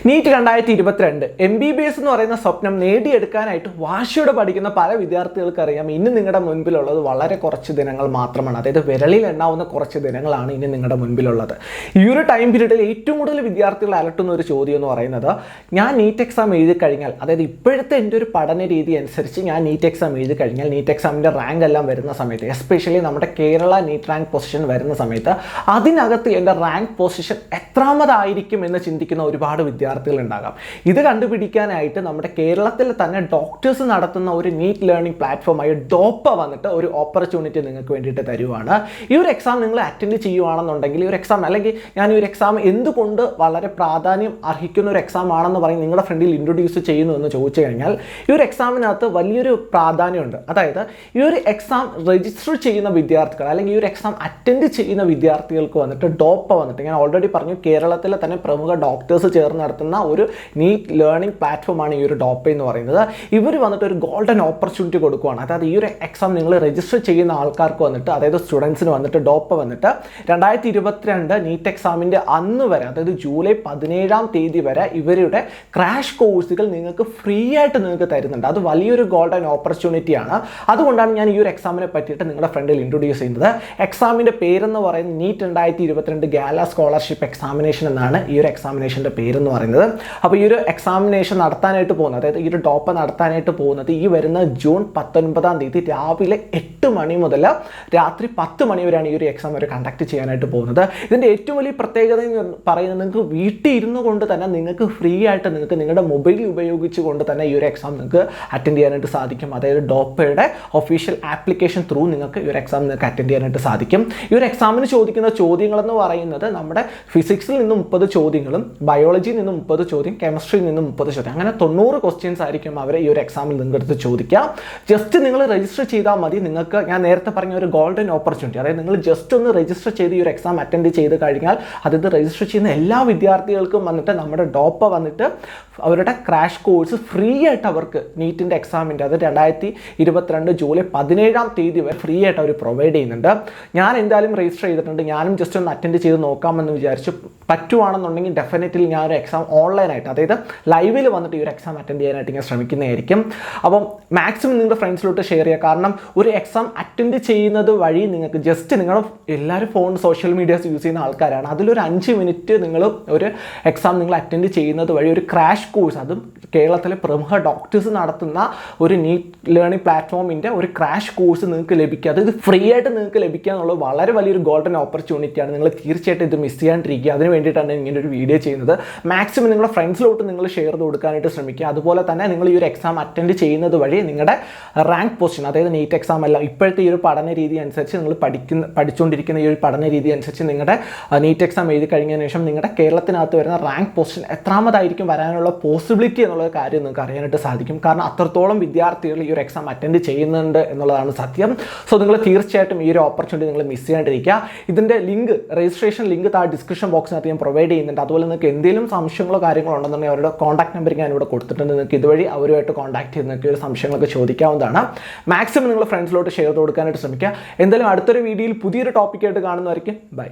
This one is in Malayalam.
നീറ്റ് 2022 MBBS എന്ന് പറയുന്ന സ്വപ്നം നേടിയെടുക്കാനായിട്ട് വാശിയോടെ പഠിക്കുന്ന പല വിദ്യാർത്ഥികൾക്ക് അറിയാം ഇന്ന് നിങ്ങളുടെ മുൻപിലുള്ളത് വളരെ കുറച്ച് ദിനങ്ങൾ മാത്രമാണ്. അതായത് വിരലിൽ എണ്ണാവുന്ന കുറച്ച് ദിനങ്ങളാണ് ഇനി നിങ്ങളുടെ മുൻപിലുള്ളത്. ഈ ഒരു ടൈം പീരീഡിൽ ഏറ്റവും കൂടുതൽ വിദ്യാർത്ഥികൾ അലട്ടുന്ന ഒരു ചോദ്യം എന്ന് പറയുന്നത്, ഞാൻ നീറ്റ് എക്സാം എഴുതി കഴിഞ്ഞാൽ, അതായത് ഇപ്പോഴത്തെ എൻ്റെ ഒരു പഠന രീതി അനുസരിച്ച് ഞാൻ നീറ്റ് എക്സാം എഴുതി കഴിഞ്ഞാൽ നീറ്റ് എക്സാമിൻ്റെ റാങ്ക് എല്ലാം വരുന്ന സമയത്ത്, എസ്പെഷ്യലി നമ്മുടെ കേരള നീറ്റ് റാങ്ക് പൊസിഷൻ വരുന്ന സമയത്ത് അതിനകത്ത് എൻ്റെ റാങ്ക് പൊസിഷൻ എത്രാമതായിരിക്കും എന്ന് ചിന്തിക്കുന്ന ഒരുപാട് വിദ്യാർത്ഥികൾ ഉണ്ടാകാം. ഇത് കണ്ടുപിടിക്കാനായിട്ട് നമ്മുടെ കേരളത്തിൽ തന്നെ ഡോക്ടേഴ്സ് നടത്തുന്ന ഒരു നീറ്റ് ലേണിംഗ് പ്ലാറ്റ്ഫോമായ ഡോപ്പ വന്നിട്ട് ഒരു ഓപ്പർച്യൂണിറ്റി നിങ്ങൾക്ക് വേണ്ടിയിട്ട് തരുവാണ്. ഈ ഒരു എക്സാം നിങ്ങൾ അറ്റൻഡ് ചെയ്യുവാണെന്നുണ്ടെങ്കിൽ, ഈ ഒരു എക്സാം അല്ലെങ്കിൽ ഞാൻ ഈ ഒരു എക്സാം എന്തുകൊണ്ട് വളരെ പ്രാധാന്യം അർഹിക്കുന്ന ഒരു എക്സാം ആണെന്ന് പറയും നിങ്ങളുടെ ഫ്രണ്ടിൽ ഇൻട്രൊഡ്യൂസ് ചെയ്യുന്നു എന്ന് ചോദിച്ചു കഴിഞ്ഞാൽ, ഈ ഒരു എക്സാമിനകത്ത് വലിയൊരു പ്രാധാന്യമുണ്ട്. അതായത് ഈ ഒരു എക്സാം രജിസ്റ്റർ ചെയ്യുന്ന വിദ്യാർത്ഥികൾ അല്ലെങ്കിൽ ഈ ഒരു എക്സാം അറ്റൻഡ് ചെയ്യുന്ന വിദ്യാർത്ഥികൾക്ക് വന്നിട്ട് ഡോപ്പ വന്നിട്ട്, ഞാൻ ഓൾറെഡി പറഞ്ഞു, കേരളത്തിലെ തന്നെ പ്രമുഖ ഡോക്ടേഴ്സ് ചേർന്ന് നടത്തുന്ന ഒരു നീറ്റ് ലേണിംഗ് പ്ലാറ്റ്ഫോമാണ് ഈ ഒരു ഡോപ്പ എന്ന് പറയുന്നത്. ഇവർ വന്നിട്ട് ഒരു ഗോൾഡൻ ഓപ്പർച്യൂണിറ്റി കൊടുക്കുകയാണ്. അതായത് ഈ ഒരു എക്സാം നിങ്ങൾ രജിസ്റ്റർ ചെയ്യുന്ന ആൾക്കാർക്ക് വന്നിട്ട്, അതായത് സ്റ്റുഡൻസിന് വന്നിട്ട് ഡോപ്പ വന്നിട്ട് 2022 നീറ്റ് എക്സാമിൻ്റെ അന്ന് വരെ, അതായത് ജൂലൈ 17-ാം തീയതി വരെ ഇവരുടെ ക്രാഷ് കോഴ്സുകൾ നിങ്ങൾക്ക് ഫ്രീ ആയിട്ട് നിങ്ങൾക്ക് തരുന്നുണ്ട്. അത് വലിയൊരു ഗോൾഡൻ ഓപ്പർച്യൂണിറ്റിയാണ്. അതുകൊണ്ടാണ് ഞാൻ ഈ ഒരു എക്സാമിനെ പറ്റിയിട്ട് നിങ്ങളുടെ ഫ്രണ്ടിൽ ഇൻട്രൊഡ്യൂസ് ചെയ്യുന്നത്. എക്സാമിൻ്റെ പേരെന്ന് പറയുന്നത് നീറ്റ് 2022 ഗാല സ്കോളർഷിപ്പ് എക്സാമിനേഷൻ എന്നാണ് ഈ ഒരു എക്സാമിനേഷൻ്റെ പേരെന്ന് പറയുന്നത്. അപ്പോൾ ഈ ഒരു എക്സാമിനേഷൻ നടത്താനായിട്ട് പോകുന്നത്, അതായത് ഈ ഒരു ഡോപ്പ നടത്താനായിട്ട് പോകുന്നത് ഈ വരുന്ന ജൂൺ 19-ാം തീയതി രാവിലെ 8 മണി മുതൽ രാത്രി 10 മണി വരെയാണ് ഈ ഒരു എക്സാം അവർ കണ്ടക്ട് ചെയ്യാനായിട്ട് പോകുന്നത്. ഇതിൻ്റെ ഏറ്റവും വലിയ പ്രത്യേകത എന്ന് പറയുന്നത്, നിങ്ങൾക്ക് വീട്ടിൽ ഇരുന്നു കൊണ്ട് തന്നെ നിങ്ങൾക്ക് ഫ്രീ ആയിട്ട് നിങ്ങൾക്ക് നിങ്ങളുടെ മൊബൈൽ ഉപയോഗിച്ചുകൊണ്ട് തന്നെ ഈ ഒരു എക്സാം നിങ്ങൾക്ക് അറ്റൻഡ് ചെയ്യാനായിട്ട് സാധിക്കും. അതായത് ഡോപ്പയുടെ ഒഫീഷ്യൽ ആപ്ലിക്കേഷൻ ത്രൂ നിങ്ങൾക്ക് ഈ ഒരു എക്സാം നിങ്ങൾക്ക് അറ്റൻഡ് ചെയ്യാനായിട്ട് സാധിക്കും. ഈ ഒരു എക്സാമിന് ചോദിക്കുന്ന ചോദ്യങ്ങളെന്ന് പറയുന്നത്, നമ്മുടെ ഫിസിക്സിൽ നിന്ന് 30 ചോദ്യങ്ങളും ബയോളജിയിൽ നിന്ന് 30 ചോദ്യം, കെമിസ്ട്രിയിൽ നിന്ന് 30 ചോദ്യം, അങ്ങനെ 90 ക്വസ്റ്റ്യൻസ് ആയിരിക്കും അവർ ഈ ഒരു എക്സാമിൽ നിങ്ങളെടുത്ത് ചോദിക്കാം. ജസ്റ്റ് നിങ്ങൾ രജിസ്റ്റർ ചെയ്താൽ മതി. നിങ്ങൾക്ക് ഞാൻ നേരത്തെ പറഞ്ഞ ഒരു ഗോൾഡൻ ഓപ്പർച്യൂണിറ്റി, അതായത് നിങ്ങൾ ജസ്റ്റ് ഒന്ന് രജിസ്റ്റർ ചെയ്ത് ഈ ഒരു എക്സാം അറ്റൻഡ് ചെയ്ത് കഴിഞ്ഞാൽ, അതായത് രജിസ്റ്റർ ചെയ്യുന്ന എല്ലാ വിദ്യാർത്ഥികൾക്കും വന്നിട്ട് നമ്മുടെ ഡോപ്പ വന്നിട്ട് അവരുടെ ക്രാഷ് കോഴ്സ് ഫ്രീ ആയിട്ട് അവർക്ക് നീറ്റിൻ്റെ എക്സാമിൻ്റെ, അത് 2022 ജൂലൈ 17-ാം തീയതി വരെ ഫ്രീ ആയിട്ട് അവർ പ്രൊവൈഡ് ചെയ്യുന്നുണ്ട്. ഞാൻ എന്തായാലും രജിസ്റ്റർ ചെയ്തിട്ടുണ്ട്. ഞാനും ജസ്റ്റ് ഒന്ന് അറ്റൻഡ് ചെയ്ത് നോക്കാമെന്ന് വിചാരിച്ചു. പറ്റുവാണെന്നുണ്ടെങ്കിൽ ഡെഫിനറ്റ്ലി ഞാൻ ഒരു എക്സാം ഓൺലൈനായിട്ട്, അതായത് ലൈവിൽ വന്നിട്ട് ഈ ഒരു എക്സാം അറ്റൻഡ് ചെയ്യാനായിട്ട് ഞാൻ ശ്രമിക്കുന്നതായിരിക്കും. അപ്പം മാക്സിമം നിങ്ങളുടെ ഫ്രണ്ട്സിലോട്ട് ഷെയർ ചെയ്യുക. കാരണം ഒരു എക്സാം അറ്റൻഡ് ചെയ്യുന്നത് വഴി നിങ്ങൾക്ക് ജസ്റ്റ്, നിങ്ങൾ എല്ലാവരും ഫോൺ സോഷ്യൽ മീഡിയാസ് യൂസ് ചെയ്യുന്ന ആൾക്കാരാണ്, അതിലൊരു 5 മിനിറ്റ് നിങ്ങൾ ഒരു എക്സാം നിങ്ങൾ അറ്റൻഡ് ചെയ്യുന്നത് വഴി ഒരു ക്രാഷ് കോഴ്സ്, അതും കേരളത്തിലെ പ്രമുഖ ഡോക്ടേഴ്സ് നടത്തുന്ന ഒരു നീറ്റ് ലേണിംഗ് പ്ലാറ്റ്ഫോമിൻ്റെ ഒരു ക്രാഷ് കോഴ്സ് നിങ്ങൾക്ക് ലഭിക്കുക. അത് ഫ്രീ ആയിട്ട് നിങ്ങൾക്ക് ലഭിക്കുക എന്നുള്ളത് വളരെ വലിയൊരു ഗോൾഡൻ ഓപ്പർച്യൂണിറ്റിയാണ്. നിങ്ങൾ തീർച്ചയായിട്ടും ഇത് മിസ് ചെയ്യാണ്ടിരിക്കുക. അതിന് വേണ്ടിയിട്ടാണ് ഇങ്ങനെ ഒരു വീഡിയോ ചെയ്യുന്നത്. മാക്സിമം നിങ്ങളുടെ ഫ്രണ്ട്സിലോട്ട് നിങ്ങൾ ഷെയർ ചെയ്ത് കൊടുക്കാനായിട്ട് ശ്രമിക്കുക. അതുപോലെ തന്നെ നിങ്ങൾ ഈ ഒരു എക്സാം അറ്റൻഡ് ചെയ്യുന്നത് വഴി നിങ്ങളുടെ റാങ്ക് പൊസിഷൻ, അതായത് നീറ്റ് എക്സാം അല്ല, ഇപ്പോഴത്തെ ഈ ഒരു പഠന രീതി അനുസരിച്ച് നിങ്ങൾ പഠിച്ചുകൊണ്ടിരിക്കുന്ന ഈ ഒരു പഠന രീതി അനുസരിച്ച് നിങ്ങളുടെ നീറ്റ് എക്സാം എഴുതി കഴിഞ്ഞതിന് ശേഷം നിങ്ങളുടെ കേരളത്തിനകത്ത് വരുന്ന റാങ്ക് പൊസിഷൻ എത്രാമതായിരിക്കും വരാനുള്ള പോസിബിലിറ്റി എന്നുള്ള കാര്യം നിങ്ങൾക്ക് അറിയാനായിട്ട് സാധിക്കും. കാരണം അത്രത്തോളം വിദ്യാർത്ഥികൾ ഈ ഒരു എക്സാം അറ്റൻഡ് ചെയ്യുന്നുണ്ട് എന്നുള്ളതാണ് സത്യം. സോ നിങ്ങൾ തീർച്ചയായിട്ടും ഈ ഒരു ഓപ്പർച്യൂണിറ്റി നിങ്ങൾ മിസ് ചെയ്യാണ്ടിരിക്കുക. ഇതിൻ്റെ ലിങ്ക്, രജിസ്ട്രേഷൻ ലിങ്ക് ഡിസ്ക്രിപ്ഷൻ ബോക്സിനകത്ത് ഞാൻ പ്രൊവൈഡ് ചെയ്യുന്നുണ്ട്. അതുപോലെ നിങ്ങൾക്ക് എന്തെങ്കിലും സംശയങ്ങളോ കാര്യങ്ങളോ ഉണ്ടെന്നുണ്ടെങ്കിൽ അവരുടെ കോൺടാക്ട് നമ്പർ ഞാൻ ഇവിടെ കൊടുത്തിട്ടുണ്ട്. നിങ്ങൾക്ക് ഇതുവഴി അവരുമായിട്ട് കോൺടാക്ട് ചെയ്ത് നിങ്ങൾക്ക് ഒരു സംശയങ്ങളൊക്കെ ചോദിക്കാവുന്നതാണ്. മാക്സിമം നിങ്ങൾ ഫ്രണ്ട്സിലോട്ട് ഷെയർ ചെയ്ത് കൊടുക്കാനായിട്ട് ശ്രമിക്കുക. എന്തായാലും അടുത്തൊരു വീഡിയോയിൽ പുതിയൊരു ടോപ്പിക്കായിട്ട് കാണുന്നതായിരിക്കും. ബൈ.